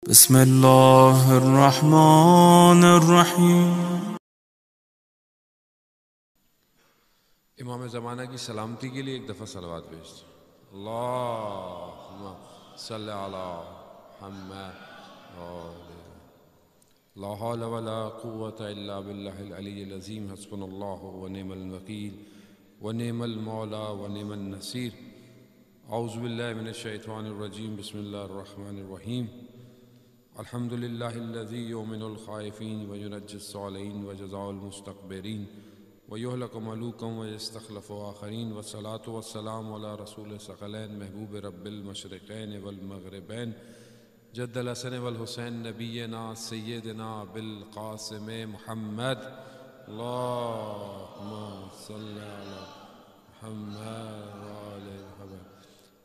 بسم اللہ الرحمن الرحیم۔ امام زمانہ کی سلامتی کے لیے ایک دفعہ صلوات بھیجتے ہیں۔ اللہم صلی علی محمد لا حول ولا قوة الا باللہ العلی العظیم حسبنا اللہ ونعم الوکیل ونعم المولا ونعم النصیر۔ اعوذ باللہ من الشیطان الرجیم، بسم اللہ الرحمن الرحیم۔ الحمد للہ الذی یؤمن الخائفین وینجی الصالحین وجزاء المستکبرین ویہلک ملوکا ویستخلف آخرین، والصلاة والسلام علی رسول ثقلین محبوب رب المشرقین والمغربین جد الحسن والحسین نبینا سیدنا بالقاسم محمد۔ اللہم صلی علی محمد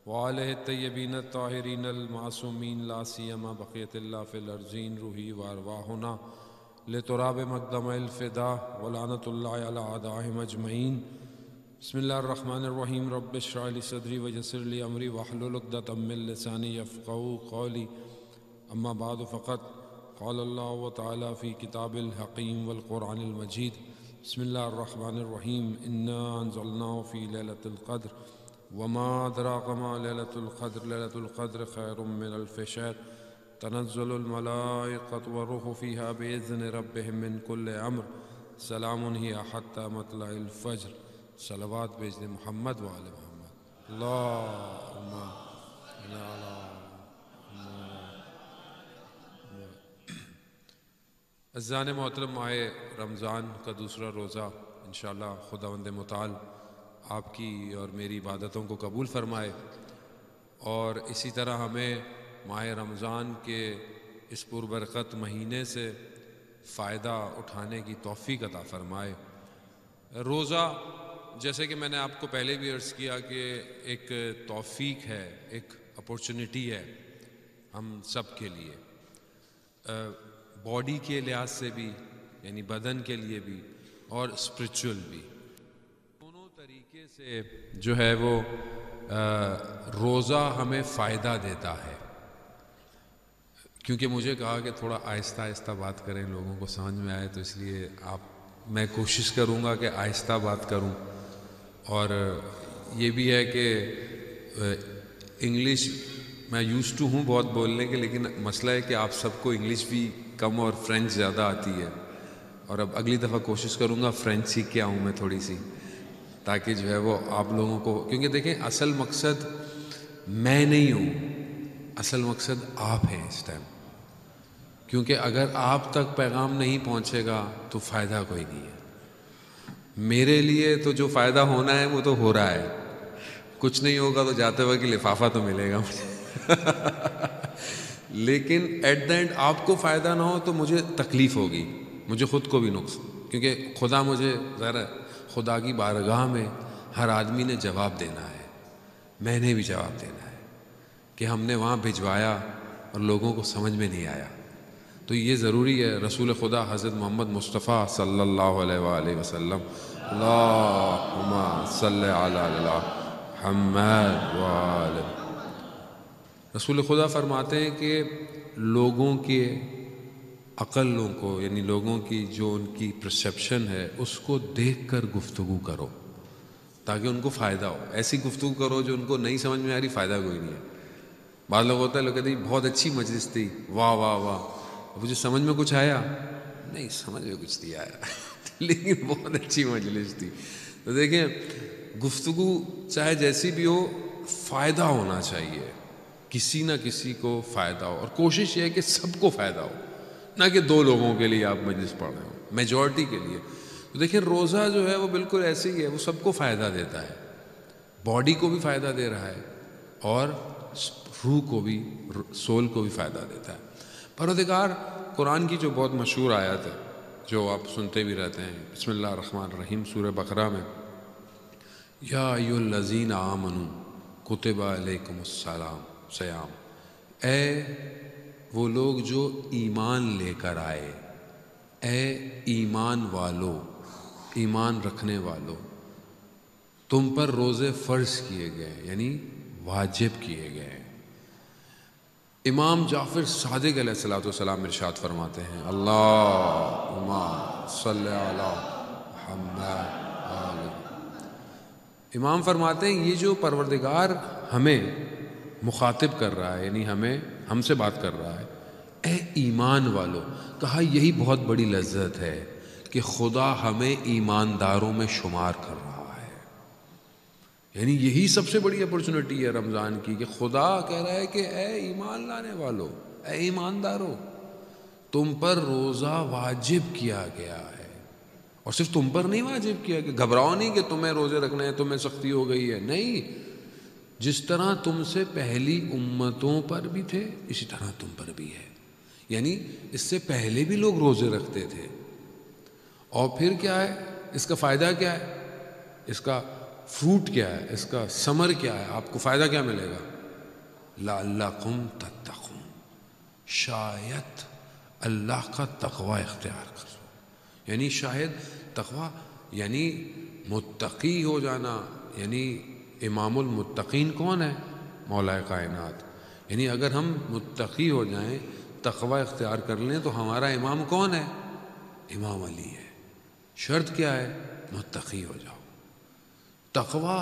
وآلہ الطیبین الطاہرین المعصومین، لا سیما بقیت اللہ فی الارضین، روحی وارواحنا لتراب مقدم الفدا ولعنت اللہ علی اعدائہم اجمعین۔ بسم اللہ الرحمن الرحیم۔ رب اشرح لی صدری ویسر لی امری واحلل عقدۃ من لسانی یفقہوا قولی، اما بعد فقد قال اللہ تعالی فی کتاب الحکیم والقرآن المجید۔ بسم اللہ الرحمن الرحیم۔ انا انزلناہ فی لیلۃ القدر وما ادراک ما لیلۃ القدر، لیلۃ القدر خیر من الف شہر، تنزل الملائکۃ والروح فیہا بإذن ربہم من کل امر، سلام ہی حتی مطلع الفجر۔ صلوات بھیج دیں محمد وآل محمد۔ اللہم صل علی عزیزان محترم، ماہ رمضان کا دوسرا روزہ انشاءاللہ خداوند متعال آپ کی اور میری عبادتوں کو قبول فرمائے، اور اسی طرح ہمیں ماہ رمضان کے اس پربرکت مہینے سے فائدہ اٹھانے کی توفیق عطا فرمائے۔ روزہ، جیسے کہ میں نے آپ کو پہلے بھی عرض کیا، کہ ایک توفیق ہے، ایک اپورچونٹی ہے ہم سب کے لیے، باڈی کے لحاظ سے بھی، یعنی بدن کے لیے بھی، اور اسپرچول بھی، دونوں طریقے سے جو ہے وہ روزہ ہمیں فائدہ دیتا ہے۔ کیونکہ مجھے کہا کہ تھوڑا آہستہ آہستہ بات کریں، لوگوں کو سمجھ میں آئے، تو اس لیے میں کوشش کروں گا کہ آہستہ بات کروں۔ اور یہ بھی ہے کہ انگلش میں یوزڈ ٹو ہوں بہت بولنے کے، لیکن مسئلہ ہے کہ آپ سب کو انگلش بھی کم اور فرینچ زیادہ آتی ہے، اور اب اگلی دفعہ کوشش کروں گا فرینچ سیکھ کے آؤں میں تھوڑی سی، تاکہ جو ہے وہ آپ لوگوں کو، کیونکہ دیکھیں اصل مقصد میں نہیں ہوں، اصل مقصد آپ ہیں اس ٹائم، کیونکہ اگر آپ تک پیغام نہیں پہنچے گا تو فائدہ کوئی نہیں ہے۔ میرے لیے تو جو فائدہ ہونا ہے وہ تو ہو رہا ہے، کچھ نہیں ہوگا تو جاتے وقت لفافہ تو ملے گا مجھے لیکن ایٹ دا اینڈ آپ کو فائدہ نہ ہو تو مجھے تکلیف ہوگی، مجھے خود کو بھی نقصان، کیونکہ خدا مجھے ذرا، خدا کی بارگاہ میں ہر آدمی نے جواب دینا ہے، میں نے بھی جواب دینا ہے کہ ہم نے وہاں بھجوایا اور لوگوں کو سمجھ میں نہیں آیا۔ تو یہ ضروری ہے، رسول خدا حضرت محمد مصطفیٰ صلی اللہ علیہ وآلہ وسلم، اللہم صلی علی محمد وآلہ، رسول خدا فرماتے ہیں کہ لوگوں کے عقلوں کو، یعنی لوگوں کی جو ان کی پرسیپشن ہے، اس کو دیکھ کر گفتگو کرو تاکہ ان کو فائدہ ہو۔ ایسی گفتگو کرو جو ان کو نہیں سمجھ میں آ رہی، فائدہ کوئی نہیں ہے۔ بعض لوگ ہوتا ہے، لوگ کہتے ہیں بہت اچھی مجلس تھی، واہ واہ واہ، مجھے سمجھ میں کچھ آیا نہیں، سمجھ میں کچھ نہیں آیا لیکن بہت اچھی مجلس تھی۔ تو دیکھیں، گفتگو چاہے جیسی بھی ہو، فائدہ ہونا چاہیے، کسی نہ کسی کو فائدہ ہو، اور کوشش یہ ہے کہ سب کو فائدہ ہو، نہ کہ دو لوگوں کے لیے آپ مجلس پڑھ رہے ہو، میجورٹی کے لیے۔ تو دیکھیں روزہ جو ہے وہ بالکل ایسے ہی ہے، وہ سب کو فائدہ دیتا ہے، باڈی کو بھی فائدہ دے رہا ہے، اور روح کو بھی، سول کو بھی فائدہ دیتا ہے۔ پروردگار قرآن کی جو بہت مشہور آیت ہے، جو آپ سنتے بھی رہتے ہیں، بسم اللہ الرحمن الرحیم، سورہ بقرہ میں، یا ایھا الذین آمنوا کتب علیکم الصیام، اے وہ لوگ جو ایمان لے کر آئے، اے ایمان والو، ایمان رکھنے والو، تم پر روزے فرض کیے گئے، یعنی واجب کیے گئے۔ امام جعفر صادق علیہ الصلوۃ والسلام ارشاد فرماتے ہیں اللہم صلی علی محمد آل۔ امام فرماتے ہیں یہ جو پروردگار ہمیں مخاطب کر رہا ہے، یعنی ہم سے بات کر رہا ہے، اے ایمان والو، کہا یہی بہت بڑی لذت ہے کہ خدا ہمیں ایمانداروں میں شمار کر رہا ہے۔ یعنی یہی سب سے بڑی اپرچونٹی ہے رمضان کی، کہ خدا کہہ رہا ہے کہ اے ایمان لانے والو، اے ایماندارو، تم پر روزہ واجب کیا گیا ہے۔ اور صرف تم پر نہیں واجب کیا کہ گھبراؤ نہیں کہ تمہیں روزے رکھنے ہیں، تمہیں سختی ہو گئی ہے، نہیں، جس طرح تم سے پہلی امتوں پر بھی تھے اسی طرح تم پر بھی ہے۔ یعنی اس سے پہلے بھی لوگ روزے رکھتے تھے۔ اور پھر کیا ہے اس کا فائدہ، کیا ہے اس کا فروٹ، کیا ہے اس کا ثمر، کیا ہے آپ کو فائدہ کیا ملے گا؟ لعلکم تتقون، شاید اللہ کا تقوی اختیار کرو۔ یعنی شاید تقوی یعنی متقی ہو جانا، یعنی امام المتقین کون ہے؟ مولا کائنات۔ یعنی اگر ہم متقی ہو جائیں، تقوی اختیار کر لیں، تو ہمارا امام کون ہے؟ امام علی ہے۔ شرط کیا ہے؟ متقی ہو جاؤ۔ تقوی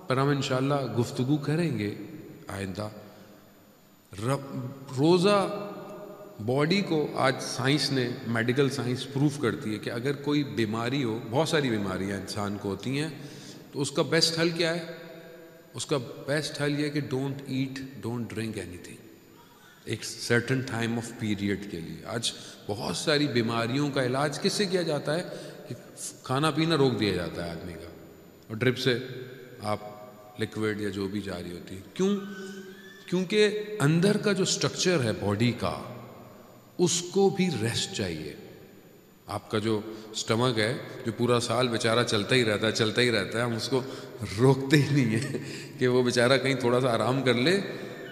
پر ہم انشاءاللہ گفتگو کریں گے آئندہ۔ روزہ باڈی کو، آج سائنس نے، میڈیکل سائنس پروف کرتی ہے کہ اگر کوئی بیماری ہو، بہت ساری بیماریاں انسان کو ہوتی ہیں، تو اس کا بیسٹ حل کیا ہے؟ اس کا بیسٹ حل یہ ہے کہ don't eat, don't drink anything, ایک سرٹن ٹائم آف پیریڈ کے لیے۔ آج بہت ساری بیماریوں کا علاج کس سے کیا جاتا ہے؟ کہ کھانا پینا روک دیا جاتا ہے آدمی کا، اور ڈرپ سے آپ لیکوڈ یا جو بھی جاری ہوتی ہے۔ کیوں؟ کیونکہ اندر کا جو سٹرکچر ہے باڈی کا، اس کو بھی ریسٹ چاہیے۔ آپ کا جو سٹمک ہے، جو پورا سال بیچارہ چلتا ہی رہتا ہے، چلتا ہی رہتا ہے، ہم اس کو روکتے ہی نہیں ہیں کہ وہ بیچارہ کہیں تھوڑا سا آرام کر لے۔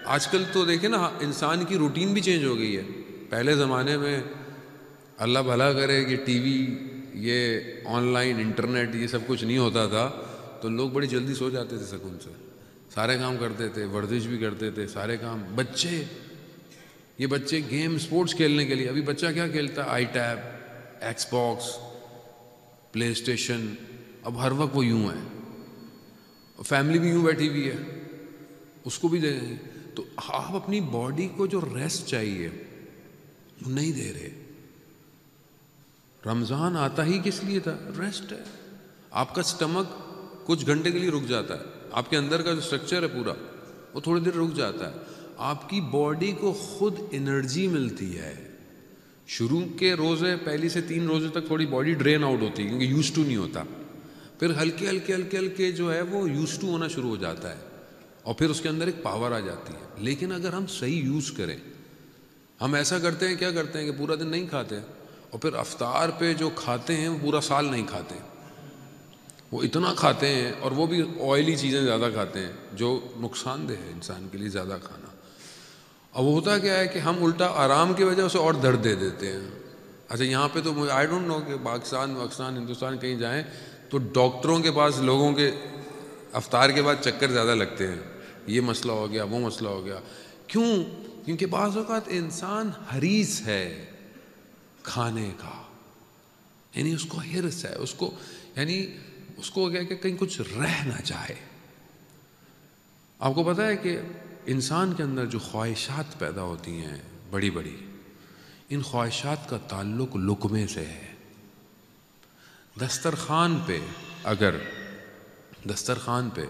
آج کل تو دیکھیں نا، انسان کی روٹین بھی چینج ہو گئی ہے۔ پہلے زمانے میں اللہ بھلا کرے کہ ٹی وی، یہ آن لائن انٹرنیٹ، یہ سب کچھ نہیں ہوتا تھا، تو لوگ بڑی جلدی سو جاتے تھے سکون سے، سارے کام کرتے تھے، ورزش بھی کرتے تھے، سارے کام۔ یہ بچے گیم سپورٹس کھیلنے کے لیے، ابھی بچہ کیا کھیلتا ہے؟ آئی ٹیب، ایکس باکس، پلے اسٹیشن، اب ہر وقت وہ یوں ہے، فیملی بھی یوں بیٹھی ہوئی ہے، اس کو بھی دے رہے ہیں۔ تو آپ اپنی باڈی کو جو ریسٹ چاہیے وہ نہیں دے رہے۔ رمضان آتا ہی کس لیے تھا؟ ریسٹ ہے۔ آپ کا سٹمک کچھ گھنٹے کے لیے رک جاتا ہے، آپ کے اندر کا جو سٹرکچر ہے پورا، وہ تھوڑی دیر رک جاتا ہے۔ آپ کی باڈی کو خود انرجی ملتی ہے۔ شروع کے روزے، پہلی سے 3 روزے تک تھوڑی باڈی ڈرین آؤٹ ہوتی ہے، کیونکہ یوز ٹو نہیں ہوتا۔ پھر ہلکے ہلکے جو ہے وہ یوز ٹو ہونا شروع ہو جاتا ہے، اور پھر اس کے اندر ایک پاور آ جاتی ہے۔ لیکن اگر ہم صحیح یوز کریں، ہم ایسا کرتے ہیں، کیا کرتے ہیں کہ پورا دن نہیں کھاتے، اور پھر افطار پہ جو کھاتے ہیں وہ پورا سال نہیں کھاتے، وہ اتنا کھاتے ہیں، اور وہ بھی آئلی چیزیں زیادہ کھاتے ہیں، جو نقصان دہ ہے انسان کے لیے زیادہ کھانا۔ اب وہ ہوتا کیا ہے کہ ہم الٹا آرام کی وجہ سے اور درد دے دیتے ہیں۔ اچھا یہاں پہ تو مجھے آئی ڈونٹ نو کہ پاکستان، ہندوستان کہیں جائیں تو ڈاکٹروں کے پاس لوگوں کے افطار کے بعد چکر زیادہ لگتے ہیں، یہ مسئلہ ہو گیا، وہ مسئلہ ہو گیا۔ کیوں؟ کیونکہ بعض اوقات انسان حریص ہے کھانے کا، یعنی اس کو حرص ہے، اس کو کیا کہ کہیں کچھ رہ نہ جائے۔ آپ کو پتہ ہے کہ انسان کے اندر جو خواہشات پیدا ہوتی ہیں بڑی بڑی، ان خواہشات کا تعلق لقمے سے ہے۔ دسترخوان پہ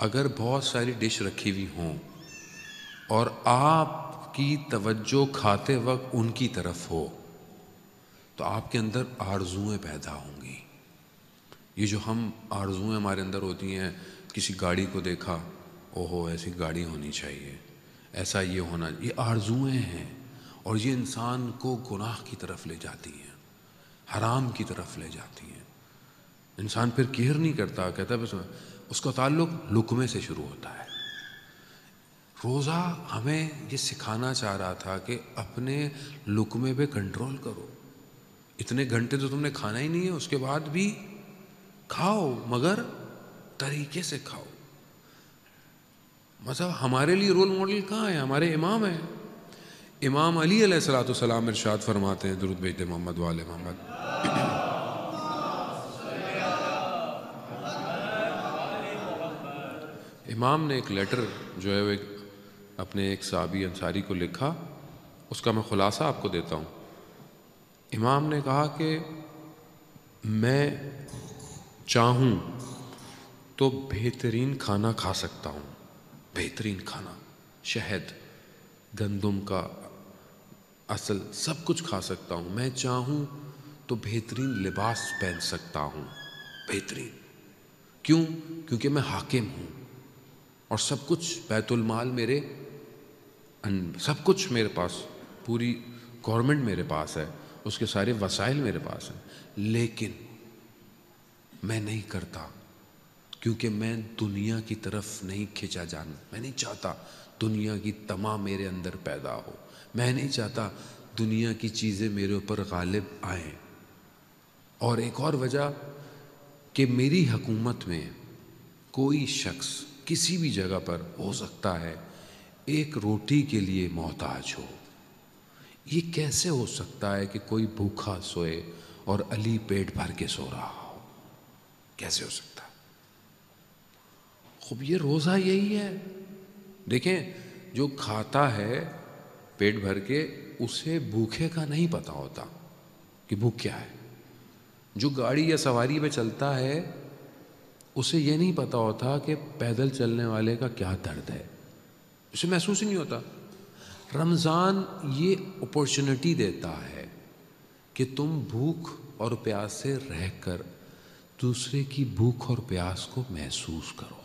اگر بہت ساری ڈش رکھی ہوئی ہوں اور آپ کی توجہ کھاتے وقت ان کی طرف ہو، تو آپ کے اندر آرزوئیں پیدا ہوں گی۔ یہ جو ہم آرزوئیں ہمارے اندر ہوتی ہیں، کسی گاڑی کو دیکھا، اوہو ایسی گاڑی ہونی چاہیے، ایسا یہ ہونا، یہ آرزوئیں ہیں، اور یہ انسان کو گناہ کی طرف لے جاتی ہیں، حرام کی طرف لے جاتی ہیں۔ انسان پھر کیئر نہیں کرتا، کہتا ہے بس، اس کا تعلق لقمے سے شروع ہوتا ہے۔ روزہ ہمیں یہ سکھانا چاہ رہا تھا کہ اپنے لقمے پہ کنٹرول کرو۔ اتنے گھنٹے تو تم نے کھانا ہی نہیں ہے، اس کے بعد بھی کھاؤ، مگر طریقے سے کھاؤ۔ مطلب ہمارے لیے رول ماڈل کہاں ہے؟ ہمارے امام ہیں. امام علی علیہ الصلوۃ والسلام ارشاد فرماتے ہیں، درود بھیجتے محمد وآل محمد، امام نے ایک لیٹر جو ہے وہ اپنے ایک صحابی انصاری کو لکھا، اس کا میں خلاصہ آپ کو دیتا ہوں. امام نے کہا کہ میں چاہوں تو بہترین کھانا کھا سکتا ہوں، بہترین کھانا، شہد، گندم کا اصل، سب کچھ کھا سکتا ہوں. میں چاہوں تو بہترین لباس پہن سکتا ہوں، بہترین. کیوں؟ کیونکہ میں حاکم ہوں اور سب کچھ بیت المال میرے، سب کچھ میرے پاس، پوری گورنمنٹ میرے پاس ہے، اس کے سارے وسائل میرے پاس ہیں. لیکن میں نہیں کرتا، کیونکہ میں دنیا کی طرف نہیں کھینچا جانا. میں نہیں چاہتا دنیا کی تما میرے اندر پیدا ہو. میں نہیں چاہتا دنیا کی چیزیں میرے اوپر غالب آئیں. اور ایک اور وجہ کہ میری حکومت میں کوئی شخص کسی بھی جگہ پر ہو سکتا ہے ایک روٹی کے لیے محتاج ہو. یہ کیسے ہو سکتا ہے کہ کوئی بھوکا سوئے اور علی پیٹ بھر کے سو رہا ہو؟ کیسے ہو سکتا ہے؟ خوب یہ روزہ یہی ہے. دیکھیں، جو کھاتا ہے پیٹ بھر کے، اسے بھوکے کا نہیں پتا ہوتا کہ بھوک کیا ہے. جو گاڑی یا سواری پہ چلتا ہے اسے یہ نہیں پتا ہوتا کہ پیدل چلنے والے کا کیا درد ہے، اسے محسوس ہی نہیں ہوتا. رمضان یہ اپورچونٹی دیتا ہے کہ تم بھوک اور پیاس سے رہ کر دوسرے کی بھوک اور پیاس کو محسوس کرو،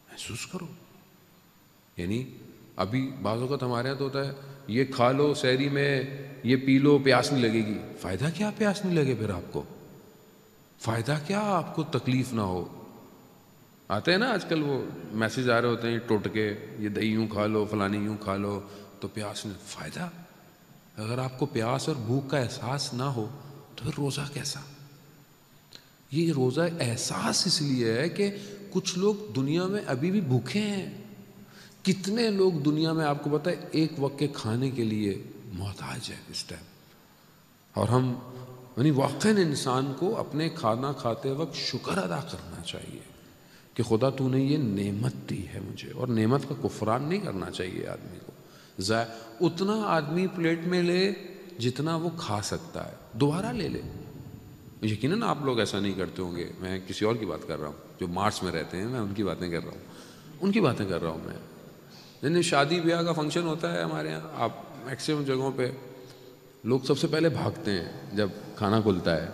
محسوس کرو. یعنی ابھی بعض اوقات ہمارے یہاں تو ہوتا ہے یہ کھا لو سحری میں، یہ پی لو، پیاس نہیں لگے گی. فائدہ کیا پیاس نہیں لگے؟ پھر آپ کو فائدہ کیا آپ کو تکلیف نہ ہو؟ آتے ہیں نا آج کل وہ میسیج آ رہے ہوتے ہیں ٹوٹکے، یہ دہی یوں کھا لو، فلانی یوں کھا لو تو پیاس نہیں. فائدہ؟ اگر آپ کو پیاس اور بھوک کا احساس نہ ہو تو پھر روزہ کیسا؟ یہ روزہ احساس اس لیے ہے کہ کچھ لوگ دنیا میں ابھی بھی بھوکے ہیں. کتنے لوگ دنیا میں آپ کو پتہ ہے ایک وقت کے کھانے کے لیے محتاج ہے اس ٹائم. اور ہم یعنی واقعاً انسان کو اپنے کھانا کھاتے وقت شکر ادا کرنا چاہیے کہ خدا تو نے یہ نعمت دی ہے مجھے، اور نعمت کا کفران نہیں کرنا چاہیے آدمی کو. اتنا آدمی پلیٹ میں لے جتنا وہ کھا سکتا ہے، دوبارہ لے لے. یقیناً آپ لوگ ایسا نہیں کرتے ہوں گے، میں کسی اور کی بات کر رہا ہوں جو مارس میں رہتے ہیں، میں ان کی باتیں کر رہا ہوں، ان کی باتیں کر رہا ہوں میں. یعنی شادی بیاہ کا فنکشن ہوتا ہے ہمارے یہاں، آپ میکسیمم جگہوں پہ لوگ سب سے پہلے بھاگتے ہیں جب کھانا کھلتا ہے.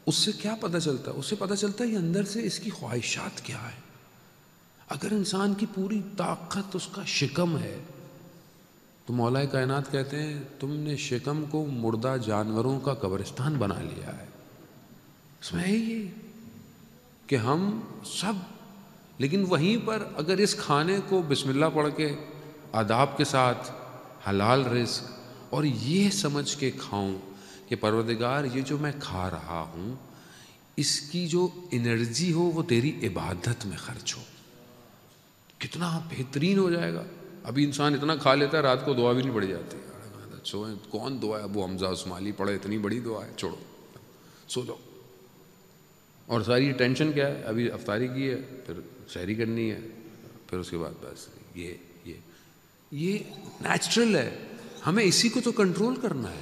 اس سے کیا پتہ چلتا ہے؟ اس سے پتہ چلتا ہے یہ اندر سے اس کی خواہشات کیا ہے. اگر انسان کی پوری طاقت اس کا شکم ہے تو مولا کائنات کہتے ہیں تم نے شکم کو مردہ جانوروں کا قبرستان بنا لیا ہے. اس میں ہے یہ کہ ہم سب، لیکن وہیں پر اگر اس کھانے کو بسم اللہ پڑھ کے آداب کے ساتھ حلال رزق اور یہ سمجھ کے کھاؤں کہ پروردگار یہ جو میں کھا رہا ہوں اس کی جو انرجی ہو وہ تیری عبادت میں خرچ ہو، کتنا بہترین ہو جائے گا. ابھی انسان اتنا کھا لیتا ہے رات کو دعا بھی نہیں پڑھی جاتی. سوئیں، کون دعا ہے؟ ابو حمزہ عثمالی پڑھے، اتنی بڑی دعا ہے، چھوڑو سو جاؤ. اور ساری ٹینشن کیا ہے؟ ابھی افطاری کی ہے، پھر سحری کرنی ہے، پھر اس کے بعد بس یہ نیچرل ہے. ہمیں اسی کو تو کنٹرول کرنا ہے.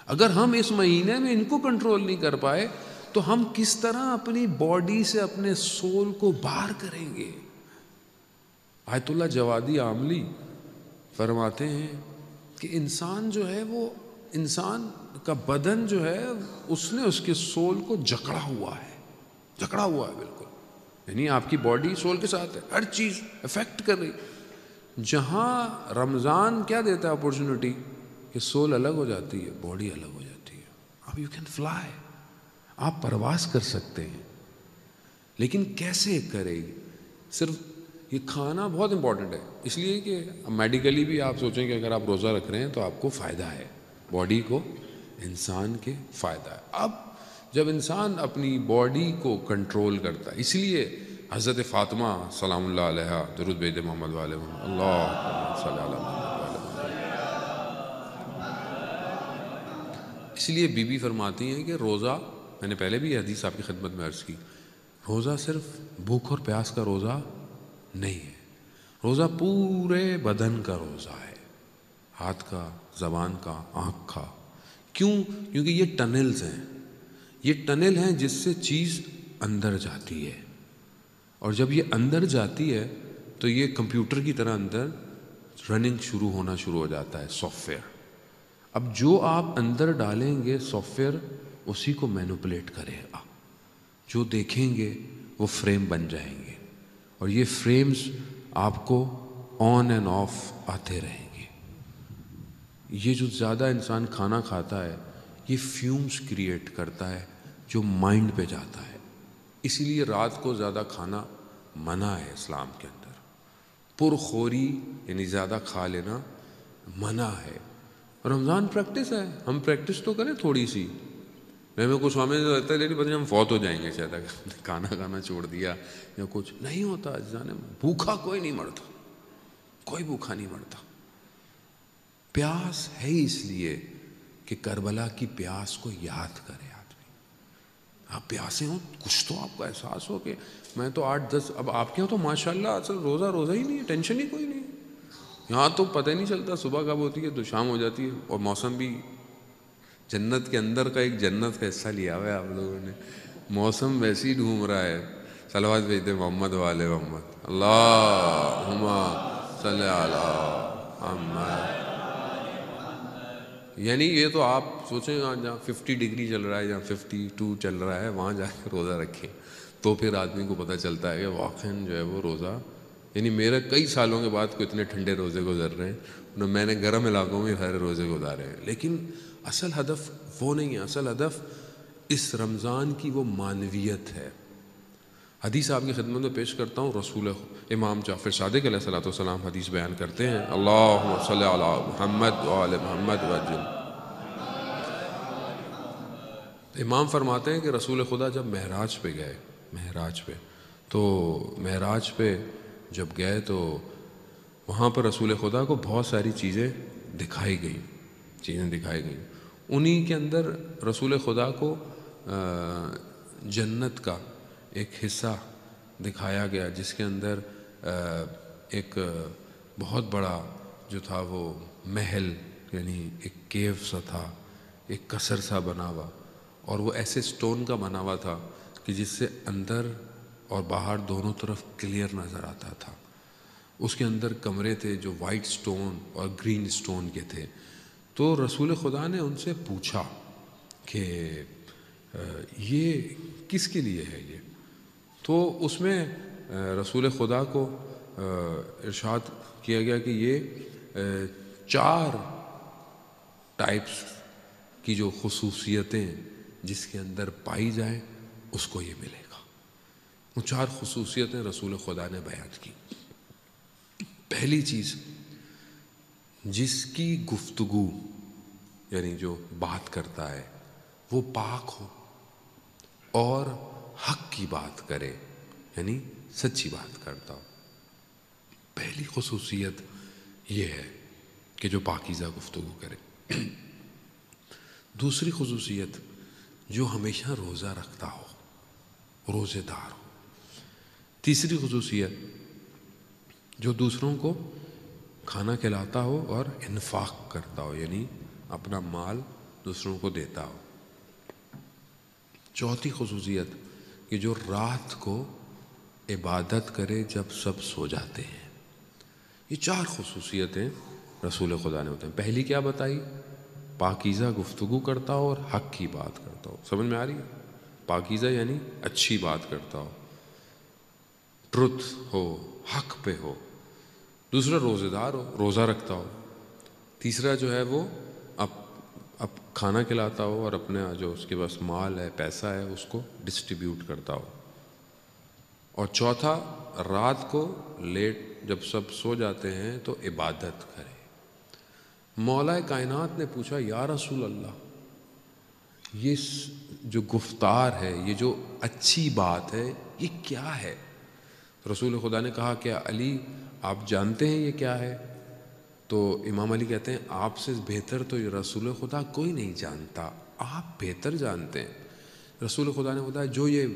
اگر ہم اس مہینے میں ان کو کنٹرول نہیں کر پائے تو ہم کس طرح اپنی باڈی سے اپنے سول کو باہر کریں گے؟ آیت اللہ جوادی عاملی فرماتے ہیں کہ انسان جو ہے وہ، انسان کا بدن جو ہے اس نے اس کے سول کو جکڑا ہوا ہے، جکڑا ہوا ہے بالکل. یعنی آپ کی باڈی سول کے ساتھ ہے، ہر چیز افیکٹ کر رہی. جہاں رمضان کیا دیتا ہے اپورچونٹی کہ سول الگ ہو جاتی ہے، باڈی الگ ہو جاتی ہے. اب یو کین فلائی، آپ پرواز کر سکتے ہیں. لیکن کیسے کرے گی؟ صرف یہ کھانا بہت امپورٹنٹ ہے، اس لیے کہ میڈیکلی بھی آپ سوچیں کہ اگر آپ روزہ رکھ رہے ہیں تو آپ کو فائدہ ہے، باڈی کو، انسان کے فائدہ ہے. اب جب انسان اپنی باڈی کو کنٹرول کرتا ہے، اس لیے حضرت فاطمہ سلام اللہ علیہ درود بھیج دے محمد والے محمد، اللہ صلی اللہ علیہ وسلم۔ اس لیے بی بی فرماتی ہیں کہ روزہ، میں نے پہلے بھی یہ حدیث آپ کی خدمت میں عرض کی، روزہ صرف بھوک اور پیاس کا روزہ نہیں ہے، روزہ پورے بدن کا روزہ ہے، ہاتھ کا، زبان کا، آنکھ کا۔ کیوں؟ کیونکہ یہ ٹنلز ہیں، یہ ٹنل ہیں جس سے چیز اندر جاتی ہے، اور جب یہ اندر جاتی ہے تو یہ کمپیوٹر کی طرح اندر رننگ شروع ہونا شروع ہو جاتا ہے، سافٹ ویئر۔ اب جو آپ اندر ڈالیں گے سافٹ ویئر اسی کو مینوپولیٹ کرے گا، جو دیکھیں گے وہ فریم بن جائیں گے، اور یہ فریمز آپ کو آن اینڈ آف آتے رہیں گے۔ یہ جو زیادہ انسان کھانا کھاتا ہے یہ فیومز کریٹ کرتا ہے جو مائنڈ پہ جاتا ہے، اسی لیے رات کو زیادہ کھانا منع ہے اسلام کے اندر، پرخوری یعنی زیادہ کھا لینا منع ہے۔ رمضان پریکٹس ہے، ہم پریکٹس تو کریں تھوڑی سی، میں کچھ ہمیں لگتا ہے لیکن پتہ نہیں ہم فوت ہو جائیں گے شاید اگر کھانا کھانا چھوڑ دیا یا کچھ نہیں ہوتا۔ جانے بھوکا کوئی نہیں مرتا، کوئی بھوکا نہیں مرتا۔ پیاس ہے اس لیے کہ کربلا کی پیاس کو یاد کرے آدمی۔ آپ پیاسے ہوں کچھ تو آپ کو احساس ہو کہ میں تو 8-10، اب آپ کے یہاں تو ماشاءاللہ اصل روزہ ہی نہیں ہے، ٹینشن ہی کوئی نہیں ہے۔ یہاں تو پتہ ہی نہیں چلتا صبح کب ہوتی ہے تو شام ہو جاتی ہے، اور موسم بھی جنت کے اندر کا ایک جنت کا حصہ لیا ہوا ہے آپ لوگوں نے، موسم ویسے ہی ڈھونڈ رہا ہے۔ صلوات بھیجتے محمد والے محمد، اللہم صلی علی محمد۔ یعنی یہ تو آپ سوچیں جہاں 50 ڈگری چل رہا ہے یا 52 چل رہا ہے وہاں جا کے روزہ رکھیں تو پھر آدمی کو پتہ چلتا ہے کہ واقعاً جو ہے وہ روزہ، یعنی میرے کئی سالوں کے بعد کو اتنے ٹھنڈے روزے گزر رہے ہیں، میں نے گرم علاقوں میں سارے روزے گزارے ہیں، لیکن اصل ہدف وہ نہیں ہے، اصل ہدف اس رمضان کی وہ معنویت ہے۔ حدیث آپ کی خدمت میں پیش کرتا ہوں، رسول امام جعفر صادق علیہ السلام حدیث بیان کرتے ہیں، اللہم صلی علی محمد وآل محمد وجل۔ امام فرماتے ہیں کہ رسول خدا جب معراج پہ گئے، معراج پہ جب گئے تو وہاں پر رسول خدا کو بہت ساری چیزیں دکھائی گئیں، انہی کے اندر رسول خدا کو جنت کا ایک حصہ دکھایا گیا جس کے اندر ایک بہت بڑا جو تھا وہ محل، یعنی ایک کیو سا تھا، ایک قصر سا بنا ہوا، اور وہ ایسے سٹون کا بنا ہوا تھا کہ جس سے اندر اور باہر دونوں طرف کلیئر نظر آتا تھا۔ اس کے اندر کمرے تھے جو وائٹ سٹون اور گرین سٹون کے تھے۔ تو رسول خدا نے ان سے پوچھا کہ یہ کس کے لیے ہے یہ؟ تو اس میں رسول خدا کو ارشاد کیا گیا کہ یہ 4 ٹائپس کی جو خصوصیتیں جس کے اندر پائی جائیں اس کو یہ ملے گا۔ وہ 4 خصوصیتیں رسول خدا نے بیان کی۔ پہلی چیز، جس کی گفتگو یعنی جو بات کرتا ہے وہ پاک ہو اور حق کی بات کرے، یعنی سچی بات کرتا ہو۔ پہلی خصوصیت یہ ہے کہ جو پاکیزہ گفتگو کرے۔ دوسری خصوصیت، جو ہمیشہ روزہ رکھتا ہو، روزے دار ہو۔ تیسری خصوصیت، جو دوسروں کو کھانا کھلاتا ہو اور انفاق کرتا ہو، یعنی اپنا مال دوسروں کو دیتا ہو۔ چوتھی خصوصیت کہ جو رات کو عبادت کرے جب سب سو جاتے ہیں۔ یہ 4 خصوصیتیں رسول خدا نے بتائیں۔ پہلی کیا بتائی؟ پاکیزہ گفتگو کرتا ہو اور حق کی بات کرتا ہو۔ سمجھ میں آ رہی ہے؟ پاکیزہ یعنی اچھی بات کرتا ہو، ٹروتھ ہو، حق پہ ہو۔ دوسرا روزے دار ہو، روزہ رکھتا ہو۔ تیسرا جو ہے وہ اب کھانا کھلاتا ہو اور اپنے جو اس کے پاس مال ہے، پیسہ ہے، اس کو ڈسٹریبیوٹ کرتا ہو۔ اور چوتھا، رات کو لیٹ جب سب سو جاتے ہیں تو عبادت کرے۔ مولا کائنات نے پوچھا، یا رسول اللہ، یہ جو گفتار ہے، یہ جو اچھی بات ہے، یہ کیا ہے؟ رسول خدا نے کہا کہ علی آپ جانتے ہیں یہ کیا ہے؟ تو امام علی کہتے ہیں آپ سے بہتر تو یہ رسول خدا کوئی نہیں جانتا، آپ بہتر جانتے ہیں۔ رسول خدا نے بتایا جو یہ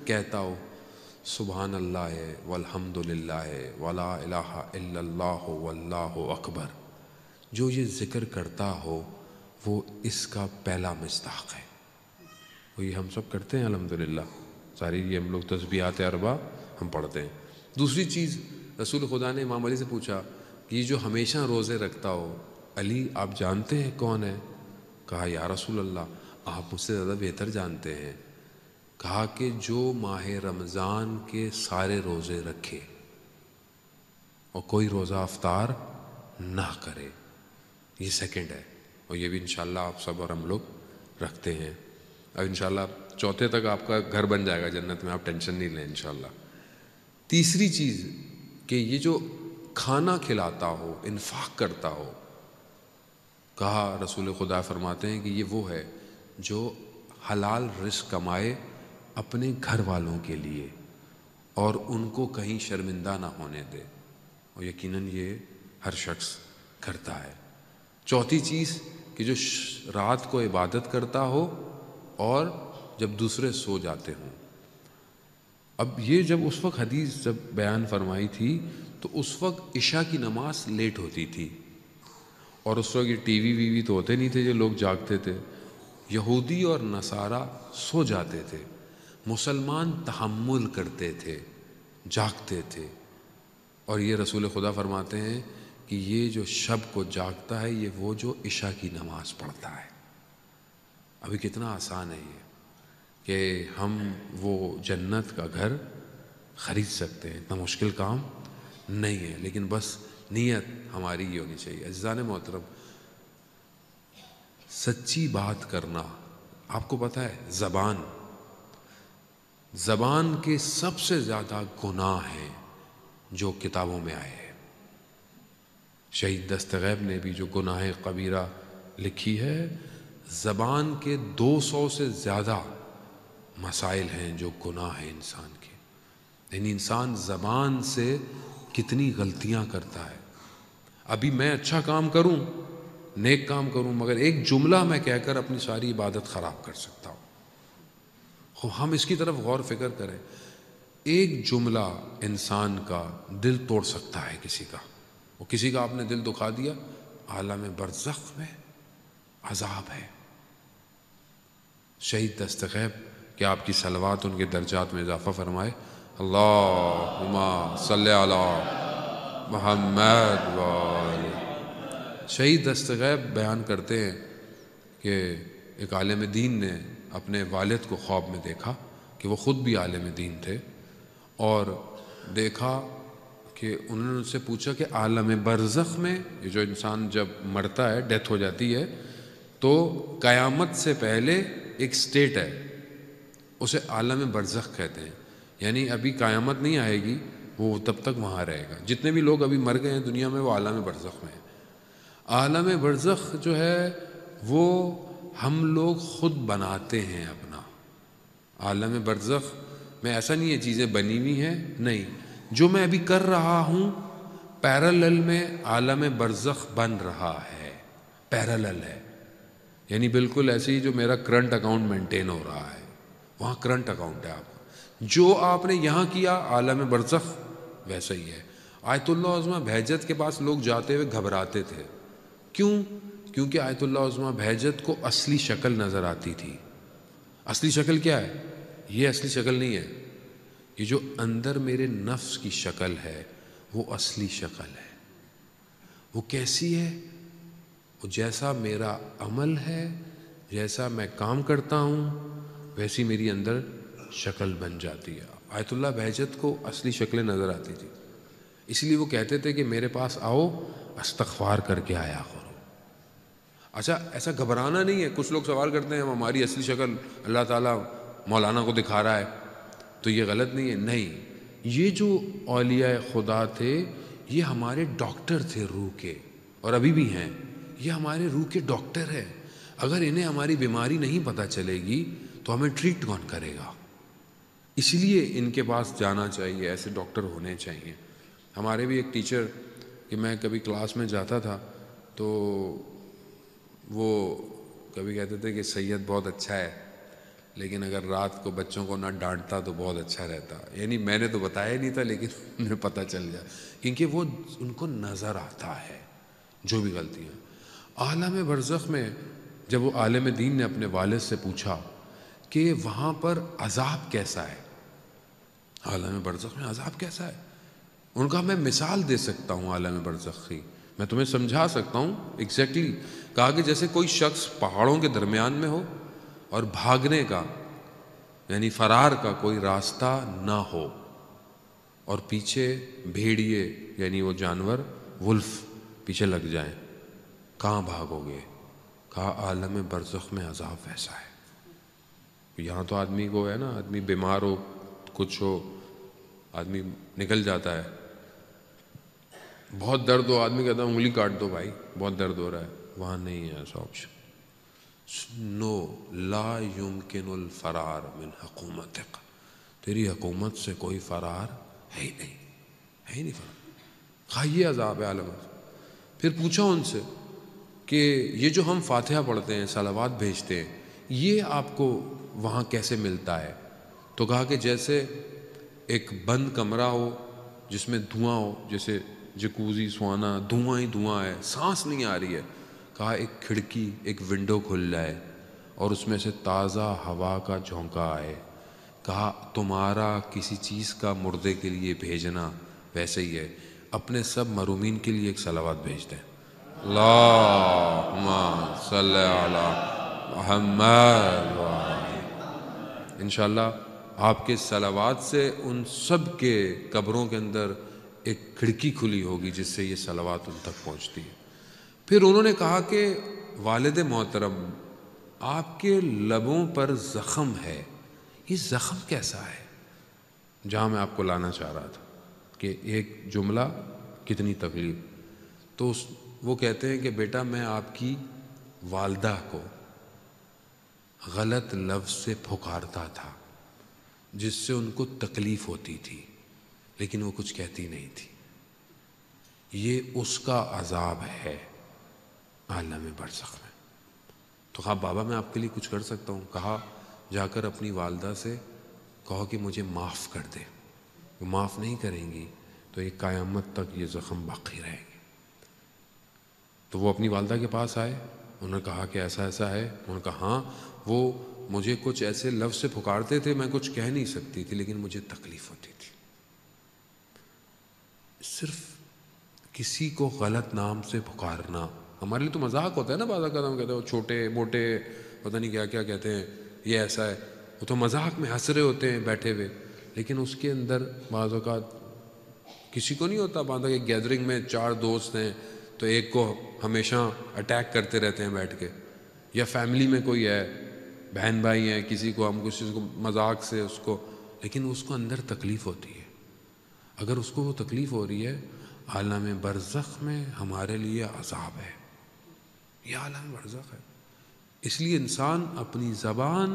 کہتا ہو سبحان اللہ ہے والحمد للہ ہے ولا الہ الا اللہ واللہ اکبر، جو یہ ذکر کرتا ہو وہ اس کا پہلا مصداق ہے۔ وہی ہم سب کرتے ہیں الحمدللہ، ساری یہ ہم لوگ تسبیحات اربع ہم پڑھتے ہیں۔ دوسری چیز رسول خدا نے امام علی سے پوچھا کہ یہ جو ہمیشہ روزے رکھتا ہو علی آپ جانتے ہیں کون ہے؟ کہا یا رسول اللہ آپ مجھ سے زیادہ بہتر جانتے ہیں۔ کہا کہ جو ماہ رمضان کے سارے روزے رکھے اور کوئی روزہ افطار نہ کرے، یہ سیکنڈ ہے، اور یہ بھی انشاءاللہ آپ سب اور ہم لوگ رکھتے ہیں۔ اب انشاءاللہ چوتھے تک آپ کا گھر بن جائے گا جنت میں، آپ ٹینشن نہیں لیں انشاءاللہ۔ تیسری چیز کہ یہ جو کھانا کھلاتا ہو، انفاق کرتا ہو، کہا رسول خدا فرماتے ہیں کہ یہ وہ ہے جو حلال رزق کمائے اپنے گھر والوں کے لیے اور ان کو کہیں شرمندہ نہ ہونے دے، اور یقیناً یہ ہر شخص کرتا ہے۔ چوتھی چیز کہ جو رات کو عبادت کرتا ہو اور جب دوسرے سو جاتے ہوں۔ اب یہ جب اس وقت حدیث جب بیان فرمائی تھی تو اس وقت عشاء کی نماز لیٹ ہوتی تھی، اور اس وقت یہ ٹی وی تو ہوتے نہیں تھے جو لوگ جاگتے تھے، یہودی اور نصارہ سو جاتے تھے، مسلمان تحمل کرتے تھے، جاگتے تھے، اور یہ رسول خدا فرماتے ہیں کہ یہ جو شب کو جاگتا ہے یہ وہ جو عشاء کی نماز پڑھتا ہے۔ ابھی کتنا آسان ہے یہ کہ ہم وہ جنت کا گھر خرید سکتے ہیں، اتنا مشکل کام نہیں ہے، لیکن بس نیت ہماری یہ ہونی چاہیے۔ عزیزان محترم، سچی بات کرنا، آپ کو پتہ ہے زبان کے سب سے زیادہ گناہ ہیں جو کتابوں میں آئے ہیں۔ شہید دستغیب نے بھی جو گناہ کبیرہ لکھی ہے، زبان کے 200 سے زیادہ مسائل ہیں جو گناہ ہیں انسان کے، یعنی انسان زبان سے کتنی غلطیاں کرتا ہے۔ ابھی میں اچھا کام کروں، نیک کام کروں، مگر ایک جملہ میں کہہ کر اپنی ساری عبادت خراب کر سکتا ہوں۔ ہم اس کی طرف غور فکر کریں، ایک جملہ انسان کا دل توڑ سکتا ہے کسی کا، وہ کسی کا آپ نے دل دکھا دیا، عالم برزخ میں عذاب ہے۔ شہید دستغیب کہ آپ کی صلوات ان کے درجات میں اضافہ فرمائے، اللہم صلی علی محمد وآلہ۔ شہید دستغیب بیان کرتے ہیں کہ ایک عالم دین نے اپنے والد کو خواب میں دیکھا کہ وہ خود بھی عالم دین تھے، اور دیکھا کہ انہوں نے ان سے پوچھا کہ عالم برزخ میں، یہ جو انسان جب مرتا ہے، ڈیتھ ہو جاتی ہے، تو قیامت سے پہلے ایک سٹیٹ ہے، اسے عالم برزخ کہتے ہیں، یعنی ابھی قیامت نہیں آئے گی، وہ تب تک وہاں رہے گا۔ جتنے بھی لوگ ابھی مر گئے ہیں دنیا میں وہ عالم برزخ میں ہیں۔ عالم برزخ جو ہے وہ ہم لوگ خود بناتے ہیں اپنا۔ عالم برزخ میں ایسا نہیں ہے چیزیں بنی ہوئی ہیں، نہیں، جو میں ابھی کر رہا ہوں پیرالل میں عالم برزخ بن رہا ہے، پیرالل ہے، یعنی بالکل ایسے ہی جو میرا کرنٹ اکاؤنٹ مینٹین ہو رہا ہے، وہاں کرنٹ اکاؤنٹ ہے آپ کا، جو آپ نے یہاں کیا عالم برزخ ویسا ہی ہے۔ آیت اللہ عظمیٰ بہجت کے پاس لوگ جاتے ہوئے گھبراتے تھے، کیوں؟ کیونکہ آیت اللہ عظمیٰ بہجت کو اصلی شکل نظر آتی تھی۔ اصلی شکل کیا ہے؟ یہ اصلی شکل نہیں ہے، یہ جو اندر میرے نفس کی شکل ہے وہ اصلی شکل ہے۔ وہ کیسی ہے؟ وہ جیسا میرا عمل ہے، جیسا میں کام کرتا ہوں، ویسی میری اندر شکل بن جاتی ہے۔ آیت اللہ بہجت کو اصلی شکلیں نظر آتی تھی، اس لیے وہ کہتے تھے کہ میرے پاس آؤ، استغفار کر کے آیا کرو۔ اچھا، ایسا گھبرانا نہیں ہے۔ کچھ لوگ سوال کرتے ہیں ہماری اصلی شکل اللہ تعالیٰ مولانا کو دکھا رہا ہے تو یہ غلط نہیں ہے، نہیں، یہ جو اولیاء خدا تھے یہ ہمارے ڈاکٹر تھے روح کے، اور ابھی بھی ہیں، یہ ہمارے روح کے ڈاکٹر ہیں۔ اگر انہیں ہماری بیماری نہیں پتہ چلے گی تو ہمیں ٹریٹ کون کرے گا؟ اس لیے ان کے پاس جانا چاہیے، ایسے ڈاکٹر ہونے چاہیے. ہمارے بھی ایک ٹیچر کہ میں کبھی کلاس میں جاتا تھا تو وہ کبھی کہتے تھے کہ سید بہت اچھا ہے لیکن اگر رات کو بچوں کو نہ ڈانٹتا تو بہت اچھا رہتا. یعنی میں نے تو بتایا نہیں تھا لیکن انہیں پتہ چل جائے، کیونکہ وہ ان کو نظر آتا ہے جو بھی غلطیاں. عالم برزخ میں جب وہ عالم دین نے اپنے والد سے پوچھا کہ وہاں پر عذاب کیسا ہے، عالم برزخ میں عذاب کیسا ہے، ان کا میں مثال دے سکتا ہوں عالم برزخ کی، میں تمہیں سمجھا سکتا ہوں ایگزیکٹلی. کہا کہ جیسے کوئی شخص پہاڑوں کے درمیان میں ہو اور بھاگنے کا یعنی فرار کا کوئی راستہ نہ ہو اور پیچھے بھیڑیے یعنی وہ جانور ولف پیچھے لگ جائیں، کہاں بھاگو گے؟ کہا عالم برزخ میں عذاب ویسا ہے. یہاں تو آدمی کو ہے نا، آدمی بیمار ہو کچھ ہو آدمی نکل جاتا ہے، بہت درد ہو آدمی کہتا ہے انگلی کاٹ دو بھائی بہت درد ہو رہا ہے. وہاں نہیں ہے ایسا آپشن. نو لا یمکن الفرار من حکومتک، تیری حکومت سے کوئی فرار ہے ہی نہیں، ہے ہی نہیں فرار. کھائیے عذاب عالم. پھر پوچھا ان سے کہ یہ جو ہم فاتحہ پڑھتے ہیں صلوات بھیجتے ہیں یہ آپ کو وہاں کیسے ملتا ہے؟ تو کہا کہ جیسے ایک بند کمرہ ہو جس میں دھواں ہو، جیسے جکوزی سوانا دھواں ہی دھواں ہے، سانس نہیں آ رہی ہے. کہا ایک کھڑکی ایک ونڈو کھل جائے اور اس میں سے تازہ ہوا کا جھونکا آئے. کہا تمہارا کسی چیز کا مردے کے لیے بھیجنا ویسے ہی ہے، اپنے سب مرومین کے لیے ایک صلوات بھیج دیں. اللہم صلی علی محمد. انشاءاللہ آپ کے صلوات سے ان سب کے قبروں کے اندر ایک کھڑکی کھلی ہوگی جس سے یہ صلوات ان تک پہنچتی ہے. پھر انہوں نے کہا کہ والد محترم آپ کے لبوں پر زخم ہے، یہ زخم کیسا ہے؟ جہاں میں آپ کو لانا چاہ رہا تھا کہ ایک جملہ کتنی تکلیف. تو وہ کہتے ہیں کہ بیٹا میں آپ کی والدہ کو غلط لفظ سے پھکارتا تھا جس سے ان کو تکلیف ہوتی تھی لیکن وہ کچھ کہتی نہیں تھی. یہ اس کا عذاب ہے عالم برزخ میں. تو کہا بابا میں آپ کے لیے کچھ کر سکتا ہوں. کہا جا کر اپنی والدہ سے کہو کہ مجھے معاف کر دے. وہ معاف نہیں کریں گی تو ایک قیامت تک یہ زخم باقی رہے گی. تو وہ اپنی والدہ کے پاس آئے، انہوں نے کہا کہ ایسا ایسا ہے. انہوں نے کہا ہاں وہ مجھے کچھ ایسے لفظ سے پکارتے تھے میں کچھ کہہ نہیں سکتی تھی لیکن مجھے تکلیف ہوتی تھی. صرف کسی کو غلط نام سے پکارنا ہمارے لیے تو مذاق ہوتا ہے نا، بعض اوقات ہم کہتے ہیں وہ چھوٹے موٹے پتہ نہیں کیا کیا کہتے ہیں، یہ ایسا ہے، وہ تو مذاق میں ہنس رہے ہوتے ہیں بیٹھے ہوئے، لیکن اس کے اندر بعض اوقات کسی کو نہیں ہوتا. بعض اوقات گیدرنگ میں 4 دوست ہیں تو ایک کو ہمیشہ اٹیک کرتے رہتے ہیں بیٹھ کے، یا فیملی میں کوئی ہے بہن بھائی ہیں کسی کو ہم کسی کو مذاق سے اس کو، لیکن اس کو اندر تکلیف ہوتی ہے. اگر اس کو وہ تکلیف ہو رہی ہے عالم برزخ میں ہمارے لیے عذاب ہے، یہ عالم برزخ ہے. اس لیے انسان اپنی زبان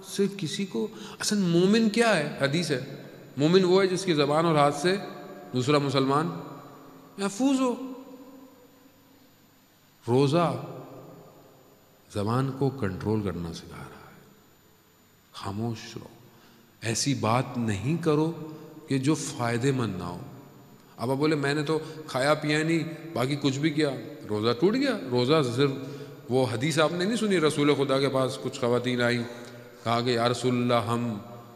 سے کسی کو، اصل مومن کیا ہے؟ حدیث ہے مومن وہ ہے جس کی زبان اور ہاتھ سے دوسرا مسلمان محفوظ ہو. روزہ زبان کو کنٹرول کرنا سکھا رہا ہے. خاموش رہو، ایسی بات نہیں کرو کہ جو فائدے مند نہ ہو. اب آپ بولے میں نے تو کھایا پیا نہیں باقی کچھ بھی کیا، روزہ ٹوٹ گیا. روزہ صرف وہ حدیث آپ نے نہیں سنی، رسول خدا کے پاس کچھ خواتین آئیں، کہا کہ یا رسول اللہ ہم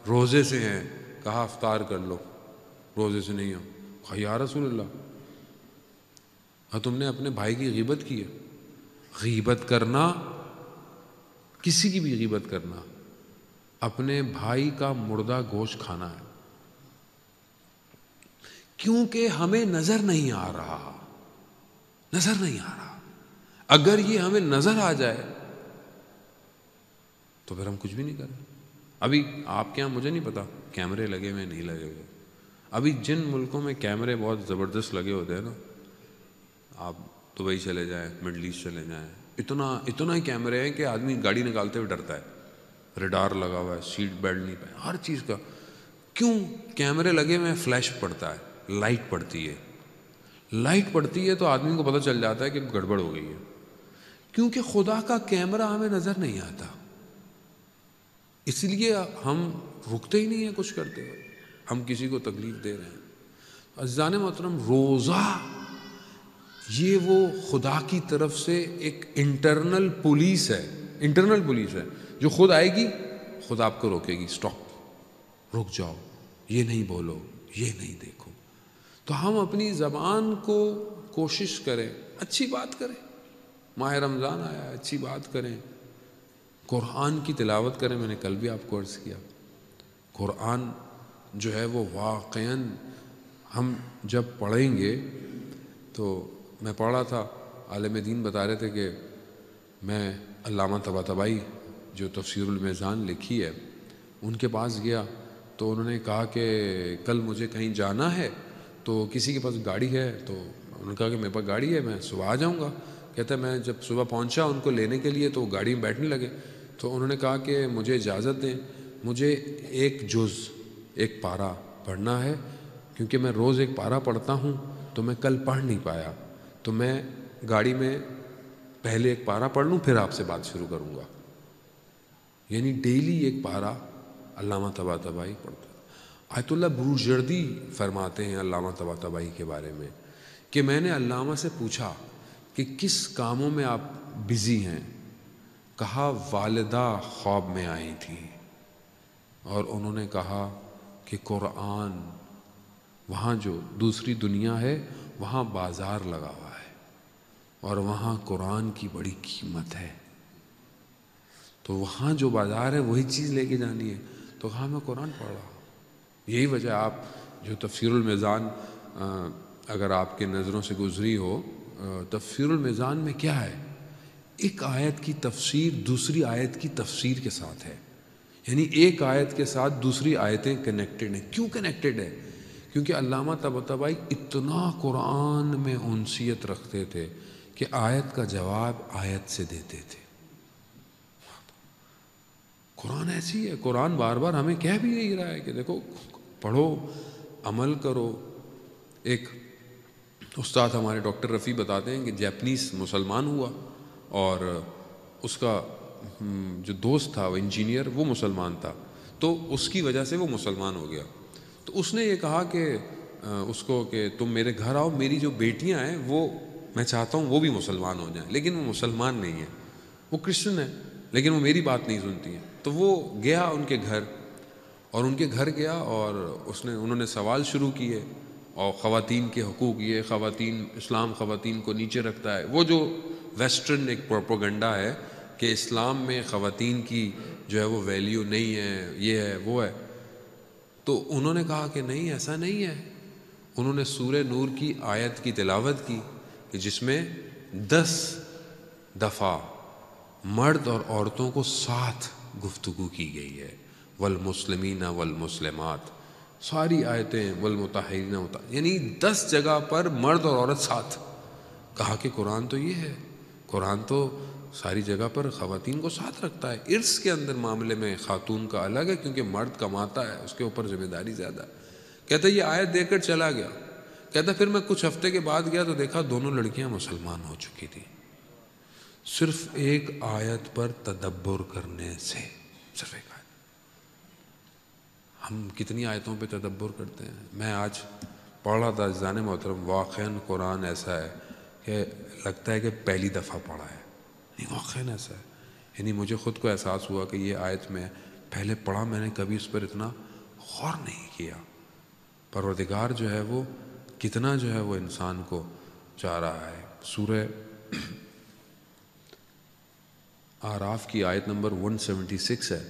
روزے سے ہیں. کہا افطار کر لو، روزے سے نہیں ہو. کہا یا رسول اللہ ہاں تم نے اپنے بھائی کی غیبت کی ہے. غیبت کرنا، کسی کی بھی غیبت کرنا، اپنے بھائی کا مردہ گوشت کھانا ہے، کیونکہ ہمیں نظر نہیں آ رہا، نظر نہیں آ رہا. اگر یہ ہمیں نظر آ جائے تو پھر ہم کچھ بھی نہیں کریں. ابھی آپ کے یہاں مجھے نہیں پتا کیمرے لگے ہوئے نہیں لگے ہوئے. ابھی جن ملکوں میں کیمرے بہت زبردست لگے ہوتے ہیں نا، آپ دبئی چلے جائیں، مڈل ایسٹ چلے جائیں، اتنا ہی کیمرے ہیں کہ آدمی گاڑی نکالتے ہوئے ڈرتا ہے. ریڈار لگا ہوا ہے، سیٹ بیلٹ نہیں پہ، ہر چیز کا کیوں؟ کیمرے لگے ہوئے، فلیش پڑتا ہے، لائٹ پڑتی ہے، لائٹ پڑتی ہے تو آدمی کو پتہ چل جاتا ہے کہ گڑبڑ ہو گئی ہے، کیونکہ خدا کا کیمرہ ہمیں نظر نہیں آتا، اس لیے ہم رکتے ہی نہیں ہیں کچھ کرتے ہوئے، ہم کسی کو تکلیف دے رہے ہیں۔ عزیزان محترم، روزہ یہ وہ خدا کی طرف سے ایک انٹرنل پولیس ہے جو خود آئے گی، خود آپ کو روکے گی، سٹاپ، رک جاؤ، یہ نہیں بولو، یہ نہیں دیکھو۔ تو ہم اپنی زبان کو کوشش کریں، اچھی بات کریں، ماہ رمضان آیا ہے، اچھی بات کریں، قرآن کی تلاوت کریں۔ میں نے کل بھی آپ کو عرض کیا، قرآن جو ہے وہ واقعاً ہم جب پڑھیں گے تو میں پڑھ رہا تھا، عالم دین بتا رہے تھے کہ میں علامہ طباطبائی جو تفسیر المیزان لکھی ہے ان کے پاس گیا تو انہوں نے کہا کہ کل مجھے کہیں جانا ہے، تو کسی کے پاس گاڑی ہے؟ تو انہوں نے کہا کہ میرے پاس گاڑی ہے، میں صبح آ جاؤں گا۔ کہتا ہے میں جب صبح پہنچا ان کو لینے کے لیے تو وہ گاڑی میں بیٹھنے لگے، تو انہوں نے کہا کہ مجھے اجازت دیں، مجھے ایک جز، ایک پارہ پڑھنا ہے، کیونکہ میں روز ایک پارہ پڑھتا ہوں تو میں کل پڑھ نہیں پایا، تو میں گاڑی میں پہلے ایک پارہ پڑھ لوں پھر آپ سے بات شروع کروں گا۔ یعنی ڈیلی ایک پارہ علامہ طباطبائی پڑھتا۔ آیت اللہ بروجردی فرماتے ہیں علامہ طباطبائی کے بارے میں کہ میں نے علامہ سے پوچھا کہ کس کاموں میں آپ بزی ہیں؟ کہا والدہ خواب میں آئی تھی اور انہوں نے کہا کہ قرآن، وہاں جو دوسری دنیا ہے وہاں بازار لگا ہوا ہے اور وہاں قرآن کی بڑی قیمت ہے، تو وہاں جو بازار ہے وہی چیز لے کے جانی ہے۔ تو کہا میں قرآن پڑھ رہا ہوں۔ یہی وجہ آپ جو تفسیر المیزان اگر آپ کے نظروں سے گزری ہو، تفسیر المیزان میں کیا ہے؟ ایک آیت کی تفسیر دوسری آیت کی تفسیر کے ساتھ ہے، یعنی ایک آیت کے ساتھ دوسری آیتیں کنیکٹڈ ہیں۔ کیوں کنیکٹڈ ہے؟ کیونکہ علامہ طباطبائی اتنا قرآن میں انسیت رکھتے تھے کہ آیت کا جواب آیت سے دیتے تھے۔ قرآن ایسی ہے، قرآن بار بار ہمیں کہہ بھی یہی رہا ہے کہ دیکھو پڑھو، عمل کرو۔ ایک استاد ہمارے ڈاکٹر رفیع بتاتے ہیں کہ جیپنیز مسلمان ہوا اور اس کا جو دوست تھا وہ انجینئر، وہ مسلمان تھا، تو اس کی وجہ سے وہ مسلمان ہو گیا۔ تو اس نے یہ کہا کہ اس کو کہ تم میرے گھر آؤ، میری جو بیٹیاں ہیں وہ میں چاہتا ہوں وہ بھی مسلمان ہو جائیں، لیکن وہ مسلمان نہیں ہیں، وہ کرسچن ہیں، لیکن وہ میری بات نہیں سنتی ہیں۔ تو وہ گیا ان کے گھر، اور ان کے گھر گیا اور انہوں نے سوال شروع کیے، اور خواتین کے حقوق، یہ خواتین، اسلام خواتین کو نیچے رکھتا ہے، وہ جو ویسٹرن ایک پروپیگنڈا ہے کہ اسلام میں خواتین کی جو ہے وہ ویلیو نہیں ہے، یہ ہے وہ ہے۔ تو انہوں نے کہا کہ نہیں، ایسا نہیں ہے۔ انہوں نے سورہ نور کی آیت کی تلاوت کی کہ جس میں 10 دفعہ مرد اور عورتوں کو ساتھ گفتگو کی گئی ہے، والمسلمین والمسلمات، ساری آیتیں، والمطہرین، یعنی 10 جگہ پر مرد اور عورت ساتھ۔ کہا کہ قرآن تو یہ ہے، قرآن تو ساری جگہ پر خواتین کو ساتھ رکھتا ہے، ارث کے اندر معاملے میں خاتون کا الگ ہے، کیونکہ مرد کماتا ہے، اس کے اوپر ذمہ داری زیادہ ہے۔ کہتا یہ آیت دے کر چلا گیا۔ کہتا پھر میں کچھ ہفتے کے بعد گیا تو دیکھا دونوں لڑکیاں مسلمان ہو چکی تھی، صرف ایک آیت پر تدبر کرنے سے، صرف ایک آیت۔ ہم کتنی آیتوں پہ تدبر کرتے ہیں؟ میں آج پڑھ رہا تھا عزیزان محترم، واقعاً قرآن ایسا ہے کہ لگتا ہے کہ پہلی دفعہ پڑھا ہے، نہیں واقعاً ایسا ہے۔ یعنی مجھے خود کو احساس ہوا کہ یہ آیت میں پہلے پڑھا، میں نے کبھی اس پر اتنا غور نہیں کیا۔ پروردگار جو ہے وہ کتنا جو ہے وہ انسان کو چاہ رہا ہے۔ سورہ اعراف کی آیت نمبر 176 ہے،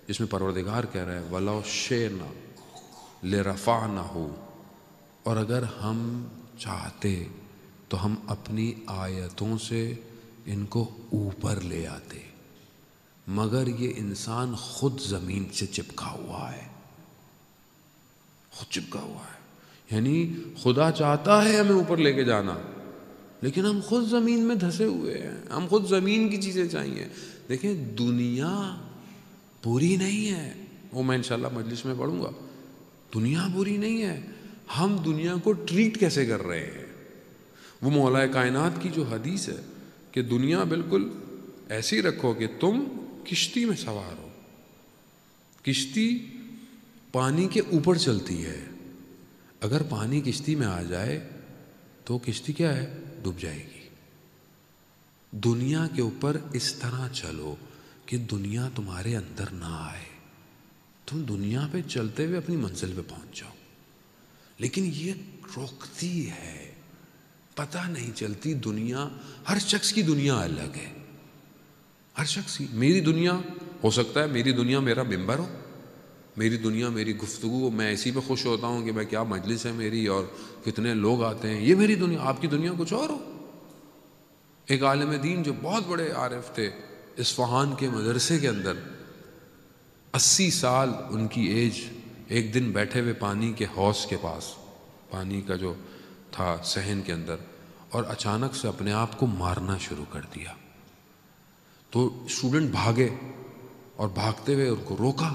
جس میں پروردگار کہہ رہا ہے وَلَوْ شِئْنَا لِرَفَعْنَهُ، اور اگر ہم چاہتے تو ہم اپنی آیتوں سے ان کو اوپر لے آتے، مگر یہ انسان خود زمین سے چپکا ہوا ہے، خود چپکا ہوا ہے۔ یعنی خدا چاہتا ہے ہمیں اوپر لے کے جانا، لیکن ہم خود زمین میں دھسے ہوئے ہیں، ہم خود زمین کی چیزیں چاہیے۔ دیکھیں دنیا پوری نہیں ہے، وہ میں انشاءاللہ مجلس میں پڑھوں گا دنیا بری نہیں ہے، ہم دنیا کو ٹریٹ کیسے کر رہے ہیں۔ وہ مولا کائنات کی جو حدیث ہے کہ دنیا بالکل ایسی رکھو کہ تم کشتی میں سوار ہو، کشتی پانی کے اوپر چلتی ہے، اگر پانی کشتی میں آ جائے تو کشتی کیا ہے، ڈوب جائے گی۔ دنیا کے اوپر اس طرح چلو کہ دنیا تمہارے اندر نہ آئے، تم دنیا پہ چلتے ہوئے اپنی منزل پہ پہنچ جاؤ، لیکن یہ روکتی ہے، پتہ نہیں چلتی۔ دنیا، ہر شخص کی دنیا الگ ہے، ہر شخص کی۔ میری دنیا ہو سکتا ہے میری دنیا میرا ممبر ہو، میری دنیا میری گفتگو، میں اسی پہ خوش ہوتا ہوں کہ میں کیا مجلس ہے میری اور کتنے لوگ آتے ہیں، یہ میری دنیا۔ آپ کی دنیا کچھ اور ہو۔ ایک عالم دین جو بہت بڑے عارف تھے، اصفہان کے مدرسے کے اندر 80 سال ان کی ایج، ایک دن بیٹھے ہوئے پانی کے حوض کے پاس، پانی کا جو تھا صحن کے اندر، اور اچانک سے اپنے آپ کو مارنا شروع کر دیا۔ تو اسٹوڈنٹ بھاگے اور بھاگتے ہوئے ان کو روکا